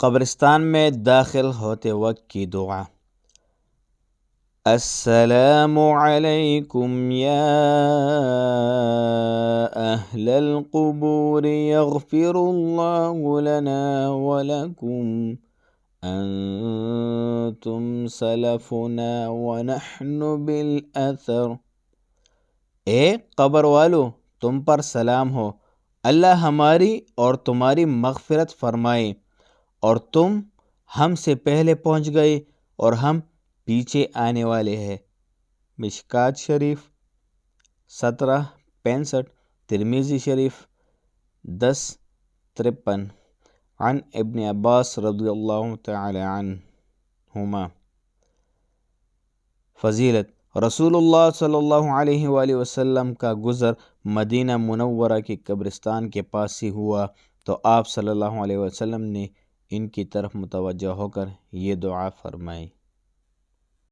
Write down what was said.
قبرستان میں داخل ہوتے وقت کی دعا: السلام علیکم یا اہل القبور یغفر اللہ لنا ولکم انتم سلفنا ونحن بالاثر۔ اے قبر والو، تم پر سلام ہو، اللہ ہماری اور تمہاری مغفرت فرمائے، اور تم ہم سے پہلے پہنچ گئے اور ہم پیچھے آنے والے ہیں۔ مشکات شریف 1765، ترمذی شریف 1053۔ عن ابن عباس رضی اللہ تعالی عنہما۔ فضیلت: رسول اللہ صلی اللہ علیہ وآلہ وسلم کا گزر مدینہ منورہ کے قبرستان کے پاس سے ہوا تو آپ صلی اللہ علیہ وسلم نے ان کی طرف متوجہ ہو کر یہ دعا فرمائی: